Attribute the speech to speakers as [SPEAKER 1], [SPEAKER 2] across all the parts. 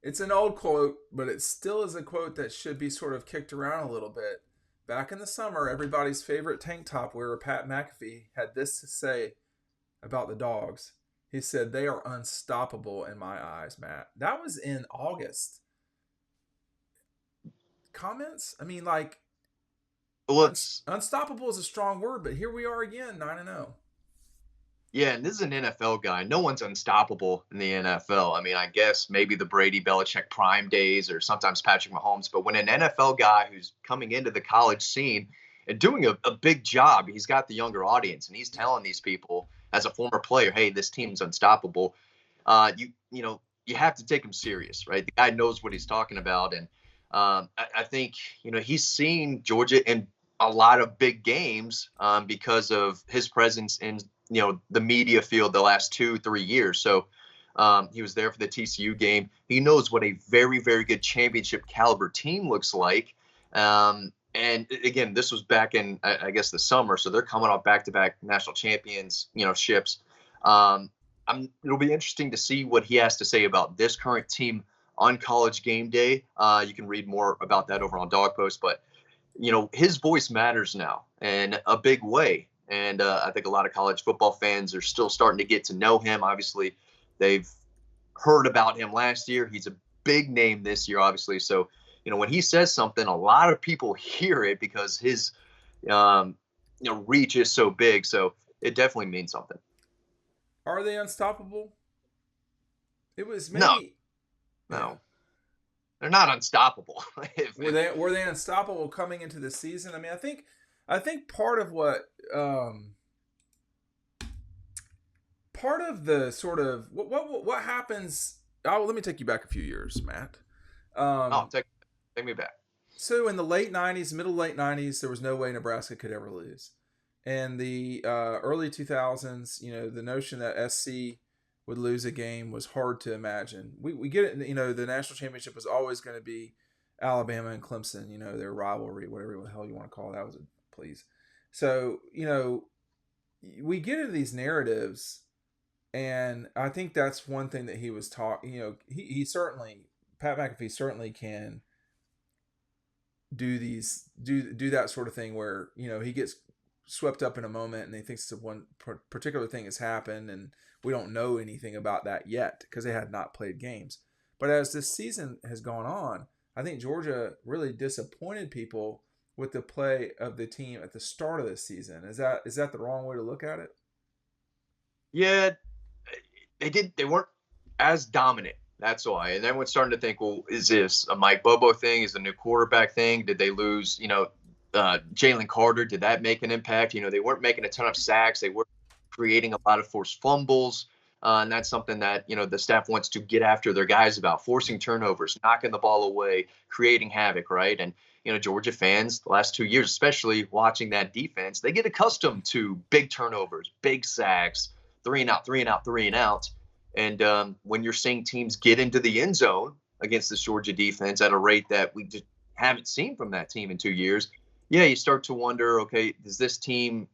[SPEAKER 1] It's an old quote, but it still is a quote that should be sort of kicked around a little bit. Back in the summer, everybody's favorite tank top wearer, Pat McAfee, had this to say about the Dogs. He said, "They are unstoppable in my eyes, Matt." That was in August. Comments? I mean, like,
[SPEAKER 2] Well, it's
[SPEAKER 1] unstoppable is a strong word, but here we are again, 9-0.
[SPEAKER 2] yeah, and this is an NFL guy. No one's unstoppable in the NFL. I mean, I guess maybe the Brady Belichick prime days or sometimes Patrick Mahomes, but when an NFL guy who's coming into the college scene and doing a big job, he's got the younger audience and he's telling these people as a former player, hey, this team's unstoppable. You have to take him serious, right? The guy knows what he's talking about, and I think he's seen Georgia in a lot of big games because of his presence in the media field the last 2-3 years. So he was there for the TCU game. He knows what a very, very good championship caliber team looks like. And again, this was back in, I guess, the summer. So they're coming off back-to-back national champions, ships. It'll be interesting to see what he has to say about this current team on College Game Day. You can read more about that over on Dawg Post, but his voice matters now in a big way. And I think a lot of college football fans are still starting to get to know him. Obviously, they've heard about him last year. He's a big name this year, obviously. So, when he says something, a lot of people hear it because his, reach is so big. So it definitely means something.
[SPEAKER 1] Are they unstoppable? It was
[SPEAKER 2] No,
[SPEAKER 1] maybe, yeah.
[SPEAKER 2] no, they're not unstoppable.
[SPEAKER 1] Were they unstoppable coming into the season? I mean, I think part of the sort of what happens. Oh, let me take you back a few years, Matt.
[SPEAKER 2] Oh,
[SPEAKER 1] Um,
[SPEAKER 2] take me back.
[SPEAKER 1] so in the late '90s, middle late '90s, there was no way Nebraska could ever lose. And the early 2000s, the notion that SC would lose a game was hard to imagine. We get it. The national championship was always going to be Alabama and Clemson. Their rivalry, whatever the hell you want to call it. That was please. So we get into these narratives, and I think that's one thing that he was taught. He certainly, Pat McAfee certainly can do that sort of thing where he gets swept up in a moment and he thinks that one particular thing has happened and we don't know anything about that yet because they had not played games. But as this season has gone on, I think Georgia really disappointed people with the play of the team at the start of the season. Is that the wrong way to look at it?
[SPEAKER 2] Yeah, they weren't as dominant. That's why. And everyone's starting to think, well, is this a Mike Bobo thing? Is the new quarterback thing? Did they lose, Jalen Carter? Did that make an impact? They weren't making a ton of sacks. They were creating a lot of forced fumbles. And that's something that, the staff wants to get after their guys about, forcing turnovers, knocking the ball away, creating havoc, right? And, Georgia fans, the last 2 years, especially watching that defense, they get accustomed to big turnovers, big sacks, three and out, three and out, three and out. And when you're seeing teams get into the end zone against the Georgia defense at a rate that we just haven't seen from that team in 2 years, yeah, you start to wonder, okay, does this team,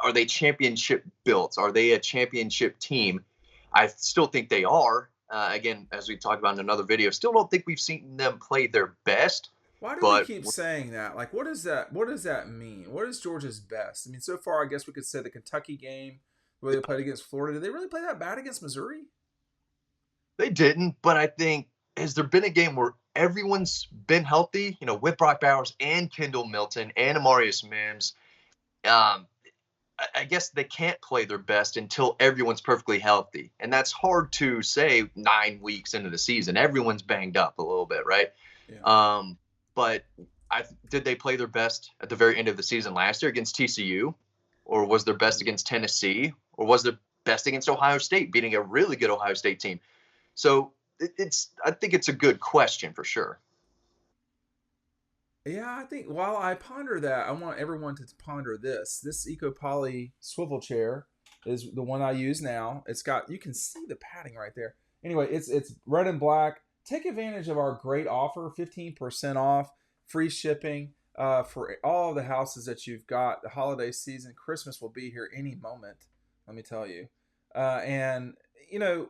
[SPEAKER 2] are they championship built? Are they a championship team? I still think they are. Again, as we talked about in another video, still don't think we've seen them play their best.
[SPEAKER 1] Why do we
[SPEAKER 2] But
[SPEAKER 1] keep saying that? Like, what does that mean? What is Georgia's best? I mean, so far, I guess we could say the Kentucky game where they played against Florida. Did they really play that bad against Missouri?
[SPEAKER 2] they didn't. But I think, has there been a game where everyone's been healthy, with Brock Bowers and Kendall Milton and Amarius Mims? Um, I guess they can't play their best until everyone's perfectly healthy. And that's hard to say 9 weeks into the season. Everyone's banged up a little bit, right?
[SPEAKER 1] Yeah.
[SPEAKER 2] But did they play their best at the very end of the season last year against TCU? Or was their best against Tennessee? Or was their best against Ohio State, beating a really good Ohio State team? So I think it's a good question for sure.
[SPEAKER 1] Yeah, I think while I ponder that, I want everyone to ponder this. This EcoPoly swivel chair is the one I use now. It's got, you can see the padding right there. Anyway, it's red and black. Take advantage of our great offer, 15% off, free shipping for all of the houses that you've got. The holiday season, Christmas will be here any moment, let me tell you. And, you know,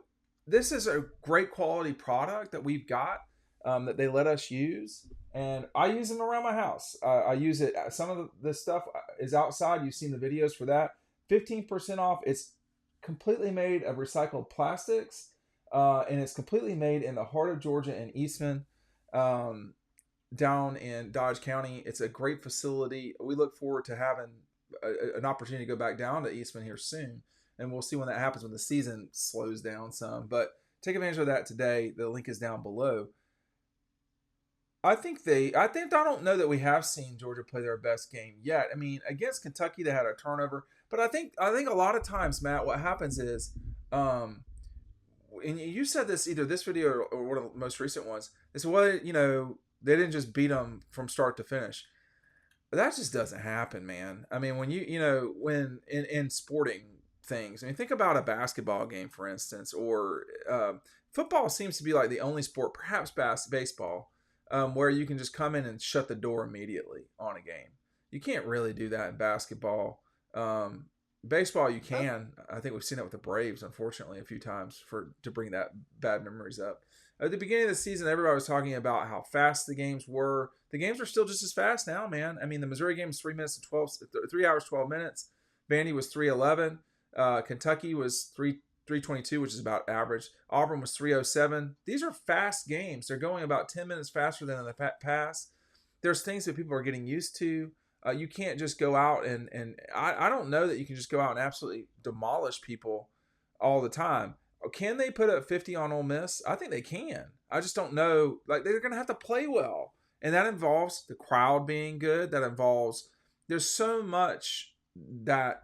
[SPEAKER 1] this is a great quality product that we've got, that they let us use, and I use them around my house. I use it. Some of the stuff is outside. You've seen the videos for that. 15% off. It's completely made of recycled plastics, and it's completely made in the heart of Georgia in Eastman, down in Dodge County. It's a great facility. We look forward to having an opportunity to go back down to Eastman here soon, and we'll see when that happens, when the season slows down some. But take advantage of that today. The link is down below. I don't know that we have seen Georgia play their best game yet. I mean, against Kentucky, they had a turnover, but I think a lot of times, Matt, what happens is, and you said this either this video or one of the most recent ones. They said, well, they didn't just beat them from start to finish. But that just doesn't happen, man. I mean, when when in sporting things, I mean, think about a basketball game, for instance, or football seems to be like the only sport, perhaps baseball, where you can just come in and shut the door immediately on a game. You can't really do that in basketball. Baseball, you can. I think we've seen it with the Braves, unfortunately, a few times to bring that bad memories up. At the beginning of the season, everybody was talking about how fast the games were. The games are still just as fast now, man. I mean, the Missouri game was 3 hours, 12 minutes. Vandy was 3:11. Kentucky was 3:22, which is about average. Auburn was 3:07. These are fast games. They're going about 10 minutes faster than in the past. There's things that people are getting used to. You can't just go out and I don't know that you can just go out and absolutely demolish people all the time. Can they put up 50 on Ole Miss? I think they can. I just don't know. Like, they're going to have to play well. And that involves the crowd being good. That involves, there's so much that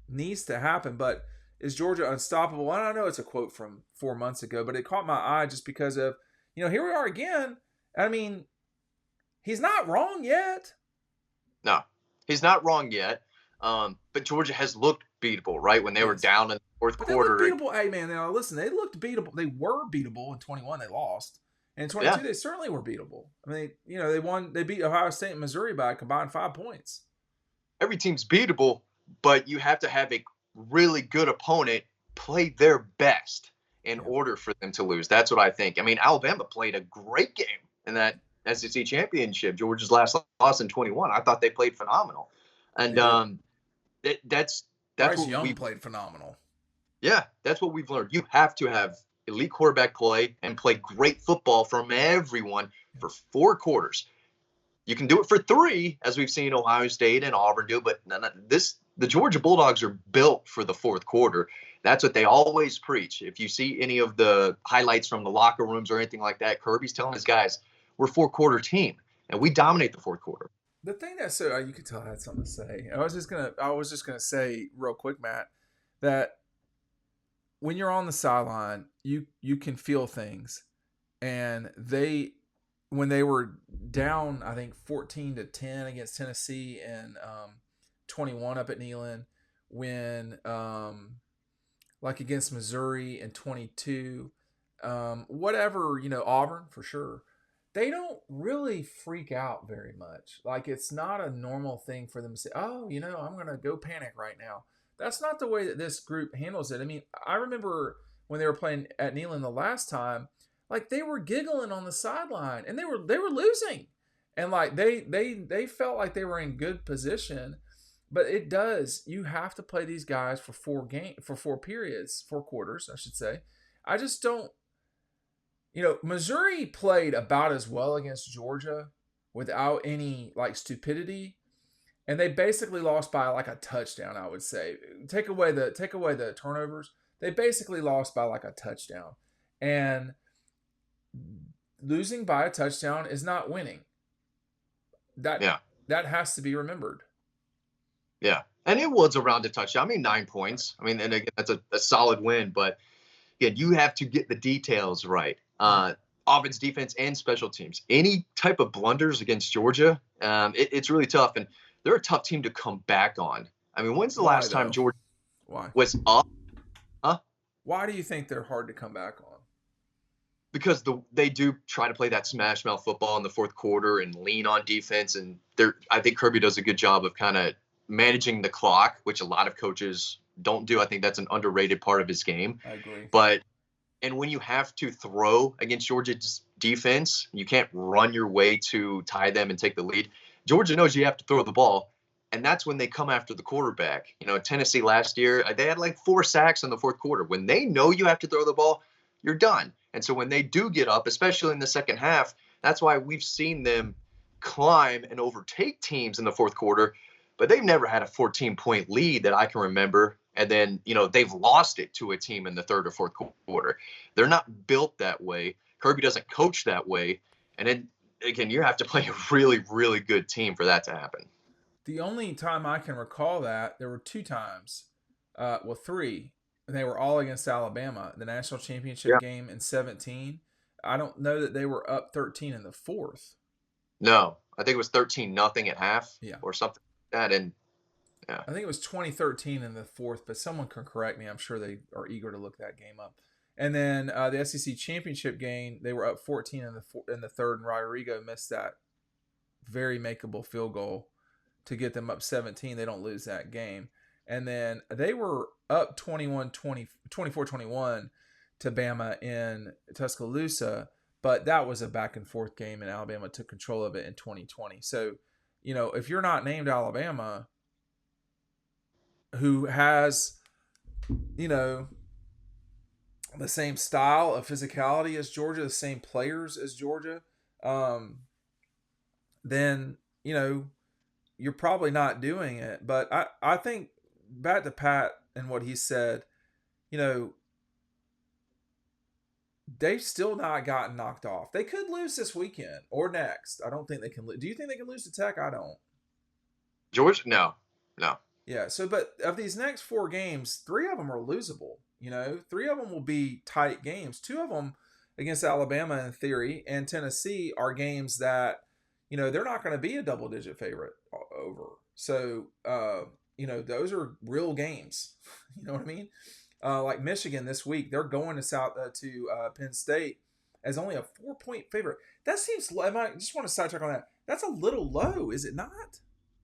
[SPEAKER 1] needs to happen. But is Georgia unstoppable? I don't know. It's a quote from 4 months ago, but it caught my eye just because of, here we are again. I mean, he's not wrong yet.
[SPEAKER 2] No, he's not wrong yet. But Georgia has looked beatable, right? When they were down in the fourth quarter.
[SPEAKER 1] They looked beatable. Hey, man, now listen, they looked beatable. They were beatable in 21. They lost. And in 22, They certainly were beatable. I mean, they won. They beat Ohio State and Missouri by a combined 5 points.
[SPEAKER 2] Every team's beatable, but you have to have a really good opponent play their best in order for them to lose. That's what I think. I mean, Alabama played a great game in that SEC championship. Georgia's last loss in 21. I thought they played phenomenal. And that's
[SPEAKER 1] Bryce
[SPEAKER 2] what
[SPEAKER 1] Young played phenomenal.
[SPEAKER 2] Yeah, that's what we've learned. You have to have elite quarterback play and play great football from everyone for 4 quarters. You can do it for 3, as we've seen Ohio State and Auburn do, but the Georgia Bulldogs are built for the 4th quarter. That's what they always preach. If you see any of the highlights from the locker rooms or anything like that, Kirby's telling his guys, we're a 4-quarter team, and we dominate the 4th quarter.
[SPEAKER 1] The thing that's so you could tell I had something to say. I was just gonna say real quick, Matt, that when you're on the sideline, you can feel things, and when they were down, I think 14-10 against Tennessee and 21 up at Neyland, when like against Missouri in 22, whatever, Auburn for sure. They don't really freak out very much. Like, it's not a normal thing for them to say, oh, I'm going to go panic right now. That's not the way that this group handles it. I mean, I remember when they were playing at Neyland the last time, like, they were giggling on the sideline and they were losing. And like they felt like they were in good position, but you have to play these guys for 4 periods, 4 quarters, I should say. I just don't. Missouri played about as well against Georgia without any like stupidity, and they basically lost by like a touchdown. I would say, take away the turnovers, they basically lost by like a touchdown, and losing by a touchdown is not winning. That has to be remembered.
[SPEAKER 2] Yeah, and it was around a touchdown. I mean, 9 points. I mean, and again, that's a solid win, but again, you have to get the details right. Offense, defense, and special teams. Any type of blunders against Georgia, it's really tough, and they're a tough team to come back on. I mean, when's the last time Georgia was up? Huh?
[SPEAKER 1] Why do you think they're hard to come back on?
[SPEAKER 2] Because they do try to play that smash mouth football in the 4th quarter and lean on defense, and I think Kirby does a good job of kind of managing the clock, which a lot of coaches don't do. I think that's an underrated part of his game.
[SPEAKER 1] I agree.
[SPEAKER 2] But And when you have to throw against Georgia's defense, you can't run your way to tie them and take the lead. Georgia knows you have to throw the ball, and that's when they come after the quarterback. Tennessee last year, they had like 4 sacks in the fourth quarter. When they know you have to throw the ball, you're done. And so when they do get up, especially in the second half, that's why we've seen them climb and overtake teams in the fourth quarter, but they've never had a 14-point lead that I can remember. And then, they've lost it to a team in the third or fourth quarter. They're not built that way. Kirby doesn't coach that way. And then, again, you have to play a really, really good team for that to happen.
[SPEAKER 1] The only time I can recall that, there were 2 times. 3. And they were all against Alabama. The national championship game in 2017. I don't know that they were up 13 in the fourth.
[SPEAKER 2] No, I think it was 13-0 at half or something like that. And
[SPEAKER 1] I think it was 2013 in the fourth, but someone can correct me. I'm sure they are eager to look that game up. And then the SEC championship game, they were up 14 in the third, and Rodrigo missed that very makeable field goal to get them up 17. They don't lose that game. And then they were up 24-21 to Bama in Tuscaloosa, but that was a back and forth game, and Alabama took control of it in 2020. So, if you're not named Alabama, who has, the same style of physicality as Georgia, the same players as Georgia, then, you're probably not doing it. But I think back to Pat and what he said, they've still not gotten knocked off. They could lose this weekend or next. I don't think they can lose. Do you think they can lose to Tech? I don't.
[SPEAKER 2] Georgia? No.
[SPEAKER 1] Yeah. So, but of these next 4 games, 3 of them are losable. 3 of them will be tight games. 2 of them against Alabama in theory and Tennessee are games that, they're not going to be a double-digit favorite over. So, those are real games. You know what I mean? Like Michigan this week, they're going to Penn State as only a 4-point favorite. That seems low. I just want to sidetrack on that. That's a little low, is it not?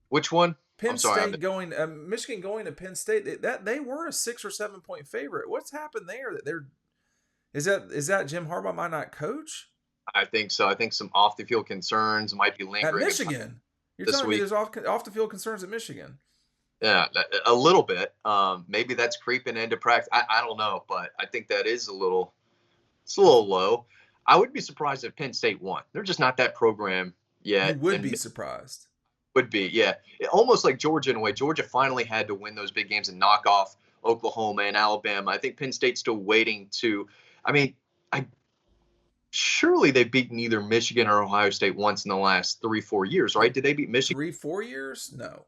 [SPEAKER 2] Which one?
[SPEAKER 1] Michigan going to Penn State. They were a 6 or 7-point favorite. What's happened there? Is that Jim Harbaugh might not coach?
[SPEAKER 2] I think so. I think some off the field concerns might be lingering
[SPEAKER 1] at Michigan. You're telling me there's off the field concerns at Michigan?
[SPEAKER 2] Yeah, a little bit. Maybe that's creeping into practice. I don't know, but I think that is a little low. I would be surprised if Penn State won. They're just not that program yet.
[SPEAKER 1] You would be surprised.
[SPEAKER 2] Would be, yeah. Almost like Georgia in a way. Georgia finally had to win those big games and knock off Oklahoma and Alabama. I think Penn State's still waiting to. Surely they've beaten either Michigan or Ohio State once in the last 3-4 years, right? Did they beat Michigan?
[SPEAKER 1] 3-4 years? No.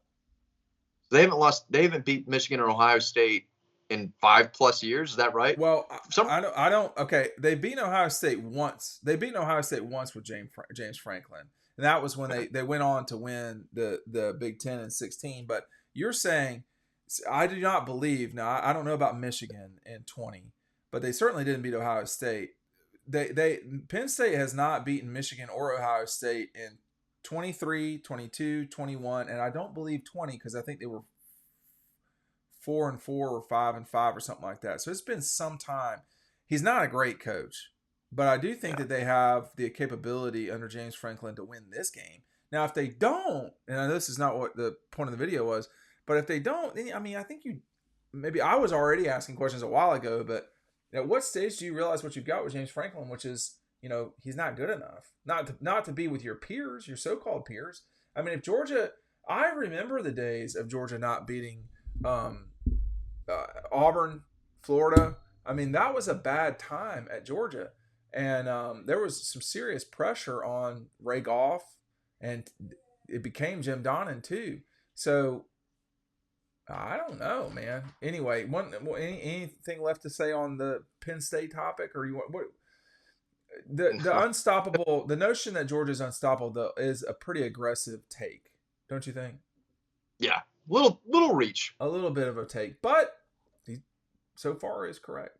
[SPEAKER 2] They haven't beat Michigan or Ohio State in 5+ years. Is that right?
[SPEAKER 1] Well, I don't. Okay, they beat Ohio State once. They beat Ohio State once with James Franklin, and that was when they went on to win the Big Ten in 2016. But you're saying, I do not believe. Now I don't know about Michigan in 20, but they certainly didn't beat Ohio State. Penn State has not beaten Michigan or Ohio State in 23, 22, 21, and I don't believe 20 because I think they were 4-4 or 5-5 or something like that. So it's been some time. He's not a great coach, but I do think that they have the capability under James Franklin to win this game. Now, if they don't, and this is not what the point of the video was, but if they don't, then, I think maybe I was already asking questions a while ago, but at what stage do you realize what you've got with James Franklin, which is, he's not good enough, not to be with your peers, your so-called peers. I mean, if Georgia, I remember the days of Georgia not beating Auburn, Florida. I mean, that was a bad time at Georgia, and there was some serious pressure on Ray Goff, and it became Jim Donnan too. So I don't know, man. Anyway, anything left to say on the Penn State topic, or you want what? The unstoppable, the notion that Georgia's unstoppable though is a pretty aggressive take, don't you think?
[SPEAKER 2] Yeah, little reach,
[SPEAKER 1] a little bit of a take, but so far is correct.